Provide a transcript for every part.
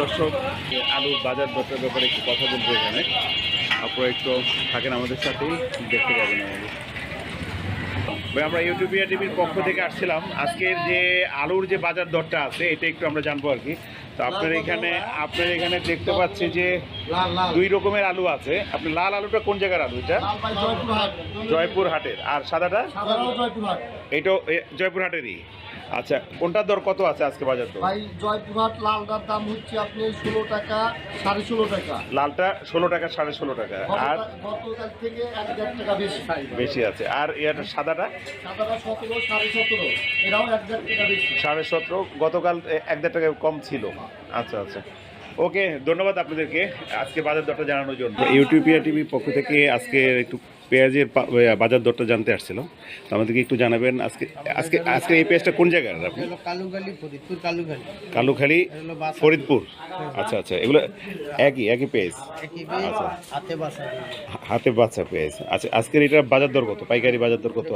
দর্শক, আলুর বাজার দরটার ব্যাপারে একটু কথা বলবো এখানে। আপনারা একটু থাকেন আমাদের সাথেই, দেখতে পাবেন আমাদের। ভাই, আমরা ইউটিউবিয়া টিভির পক্ষ থেকে আসছিলাম। আজকের যে আলুর যে বাজার দরটা আছে এটা একটু আমরা জানবো আর কি। তো আপনার এখানে দেখতে পাচ্ছি যে দুই রকমের আলু আছে। আপনি লাল আলুটা কোন জায়গার আলু? এটা জয়পুর হাটের। আর সাদাটা? এইটাও জয়পুর হাটেরই। আচ্ছা, কোনটার দর কত আছে আজকে বাজার দর? ভাই, জয়পুরহাট লালটার দাম হচ্ছে আপনি 16 টাকা, 16.5 টাকা। লালটা 16 টাকা, 16.5 টাকা। আর গতকাল থেকে 1.5 টাকা বেশি আছে। আর এটা সাদাটা? সাদাটা 17, 17.5, এটাও 1.5 টাকা বেশি। 17.5, গতকাল 1.5 টাকা কম ছিল। আচ্ছা আচ্ছা, ওকে, ধন্যবাদ আপনাদেরকে আজকে বাজার দরটা জানানোর জন্য। ইউটিউবিয়া টিভির পক্ষ থেকে আজকে একটু পেঁয়াজের বাজার দরটা জানতে আসছিলাম। তো আমাদেরকে একটু জানাবেন আজকে আজকে আজকে এই পেঁয়াজটা কোন জায়গার? আপনি কালুখালী, ফরিদপুর। আচ্ছা আচ্ছা, এগুলো একই পেঁয়াজ? আচ্ছা, হাতে বাচ্চা পেঁয়াজ। আচ্ছা, আজকের এটা বাজার দর কত? পাইকারি বাজার দর কত?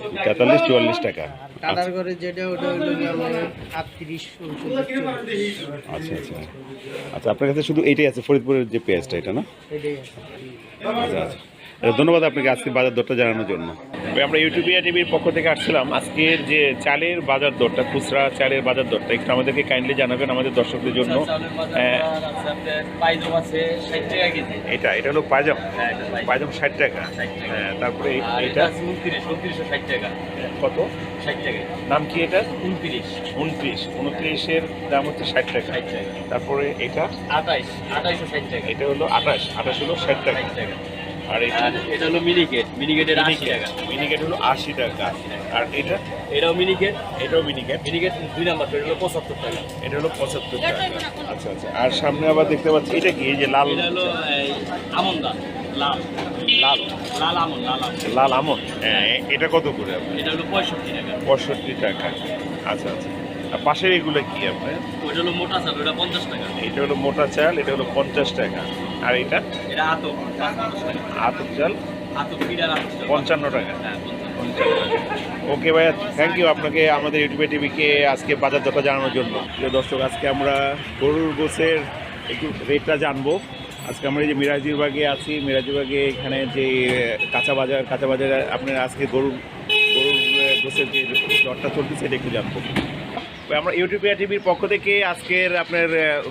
43-44 টাকা। আচ্ছা আচ্ছা আচ্ছা, আপনার কাছে শুধু এইটাই আছে, ফরিদপুরের যে পেঁয়াজটা, এটা না? আচ্ছা আচ্ছা, ধন্যবাদ আপনাকে আজকে বাজার দরটা জানানোর জন্য। আমরা ইউটিউবিয়া টিভির পক্ষ থেকে আসছিলাম। আজকের যে চালের বাজার দরটা, খুচরা চালের বাজার দরটা একটু আমাদেরকে কাইন্ডলি জানাবেন আমাদের দর্শকদের জন্য। এটা হলো পায়জাম। পায়জাম 60 টাকা। হ্যাঁ, তারপরে এইটা 2960 টাকা। কত? 60 টাকা। নাম কি এটা? 29 এর দাম হচ্ছে 60 টাকা। তারপরে এটা 2860 টাকা। এটা হলো 28 হলো 60 টাকা। আর এটা হলো মিনিকেটের 80 টাকা। মিনিকেট হলো 80 টাকা। আর এটাও মিনিকেট। 2 নাম্বার, এটা হলো 75 টাকা। এটা হলো 75 টাকা। আচ্ছা আচ্ছা, আর সামনে আবার দেখতে পাচ্ছি এটা কি? এই যে লাল, এটা হলো আমন দা, লাল আমন। হ্যাঁ, এটা কত করে আপনার? এটা হলো 65 টাকা। 65 টাকা। আচ্ছা আচ্ছা, আর পাশের এগুলো কি আপনার? ওইটা হলো মোটা চাল, ওটা 50 টাকা। এটা হলো মোটা চাল, এটা হলো 50 টাকা। আর এটা আতপ, 50 টাকা। আতপ চাল, আতপ পিডার 55 টাকা। হ্যাঁ, 55 টাকা। ওকে ভাইয়া, থ্যাংক ইউ আপনাকে আমাদের ইউটিউব টিভিকে আজকে বাজার দরটা জানানোর জন্য। প্রিয় দর্শক, আজকে আমরা গরুর গোছের একটু রেটটা জানবো। আজকে আমরা এই যে মিরাজিবাগে আছি। মিরাজিবাগে এখানে যে কাঁচা বাজারে আপনার আজকে গরুর গোছের যে দরটা চলতেছে এটা একটু জানবো। আমরা ইউটিউবিয়া টিভির পক্ষ থেকে আজকের আপনার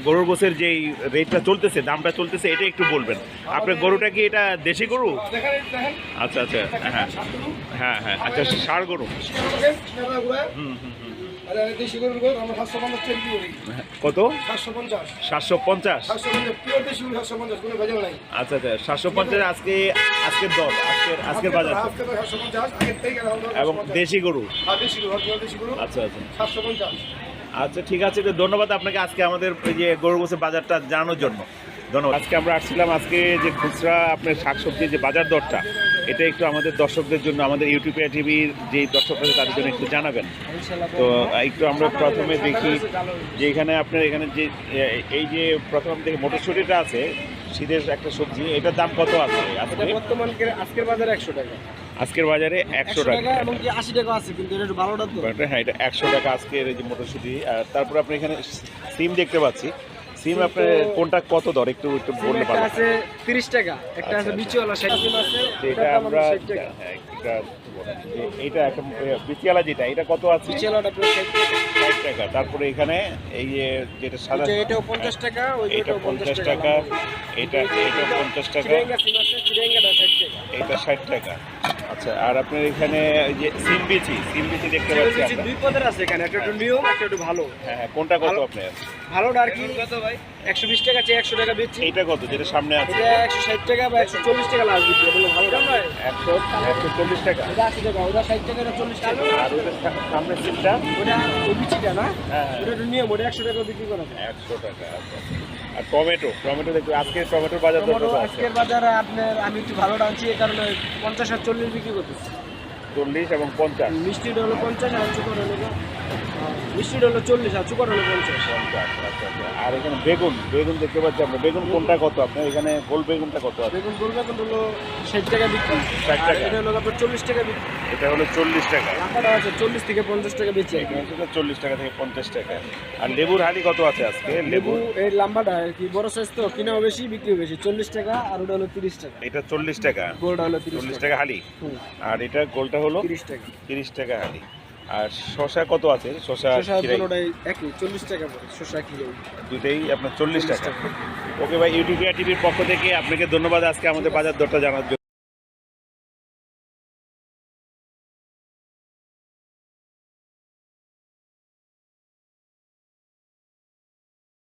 গরুর গোছের যেই রেটটা চলতেছে, দামটা চলতেছে, এটা একটু বলবেন। আপনার গরুটা কি এটা দেশি গরু? আচ্ছা আচ্ছা, হ্যাঁ, আচ্ছা, ষাঁড় গরু। কত? 750। আচ্ছা আচ্ছা, 750 আজকের দর, আজকের বাজার। এবং দেশি গরু। আচ্ছা আচ্ছা আচ্ছা, ঠিক আছে, ধন্যবাদ আপনাকে আজকে আমাদের যে গরু গোছের বাজারটা জানানোর জন্য। ধন্যবাদ। আজকে আমরা আসছিলাম আজকে যে খুচরা আপনার শাকসবজির যে বাজার দরটা, এটা একটু আমাদের দর্শকদের জন্য, আমাদের ইউটিউবিয়া টিভির যে দর্শকরা তাদের জন্য একটু জানাবেন। তো একটু আমরা প্রথমে দেখি যে এখানে যে এই যে প্রথম থেকে মটরশুঁটিটা আছে, শীতের একটা সবজি, এটার দাম কত আছে আজকে? বর্তমানে আজকের বাজারে 100 টাকা। আজকের বাজারে 100 টাকা এবং কি 80 টাকা আছে, কিন্তু এটা একটু ভালোটা তো। হ্যাঁ, এটা 100 টাকা আজকের এই যে মটরশুঁটি। আর তারপরে আপনি এখানে সিম দেখতে পাচ্ছি। সিম আপনার কোনটা কত দর একটু বলতে পারবেন? আছে 30 টাকা, একটা আছে বিচিওয়ালা 60 সিম আছে। এটা আমরা এইটা একটা বিচিওয়ালা এটা কত আছে? বিচিওয়ালাটা পুরো 60 টাকা। তারপরে এখানে এই যে যেটা সাদা, এটাও 50 টাকা, এটা 50 টাকা, এটা 50 টাকা, চিরেঙ্গা সিম আছে, চিরেঙ্গাটা 60 টাকা, এটা 60 টাকা। আচ্ছা, আর আপনার এখানে এই যে সিম বিচি দেখতে পাচ্ছি আমরা। দুই পদের আছে এখানে, একটা একটু নিয়ম, একটা একটু ভালো। হ্যাঁ, কোনটা কত আপনার? ভালোটা আর কি কত ভাই? 120 টাকা, 100 টাকা বেচছি। এইটা কত যেটা সামনে আছে? এটা 160 টাকা বা 140 টাকা লাস্ট বিক্রি হলো। ভালোটা ভাই 140 টাকা। এটা 80 টাকা, ওটা 60 টাকা, এটা 40 টাকা। আর ওটা সামনে সিমটা, ওটা বিচিটা না? হ্যাঁ, ওটা একটু নিয়ম, ওটা 100 টাকা বিক্রি করা যায়। 100 টাকা। আর টমেটো দেখো আজকে টমেটোর বাজার কত আছে? আজকের বাজারে আপনার আমি একটু ভালোটা আনছি, এই কারণে 50 আর 40 বিক্রি করতেছি। 40 এবং 50। মিষ্টিটা হলো 50 আর ছোট হলো মিষ্টিটা হলো 40 আর সুপার হলো 50। আর এখানে বেগুন বেগুন দেখতে পাচ্ছি আমরা, বেগুন কোনটা কত আপনার এখানে? গোল বেগুনটা কত আছে? বেগুন গোলবেগুন হলো 60 টাকা বিক্রি, 60 টাকা। এটা হলো আপনার 40 টাকা বিক্রি। এটা হলো 40 টাকা, লাম্বাটা আছে 40 থেকে 50 টাকা বেচি আর কি। এটা 40 টাকা থেকে 50 টাকা। আর লেবুর হাঁড়ি কত আছে আজকে? লেবু এই লাম্বাটা আর কি বড় সাইজ তো, কিনাও বেশি বিক্রিও বেশি, 40 টাকা আর ওটা হলো 30 টাকা। এটা 40 টাকা, গোলটা হলো 30 40 টাকা। টাকা হাঁড়ি। আর এটা গোলটা হলো 30 টাকা। 30 টাকা হাঁড়ি। আর শসা কত আছে? শসা শসা খিরাই দুটোটাই একই 40 টাকা পড়ে, শসা কিলো দুটেই আপনার 40 টাকা। ওকে ভাই, ইউটিউবিয়া টিভির পক্ষ থেকে আপনাকে ধন্যবাদ আজকে আমাদের বাজার দরটা জানার জন্য।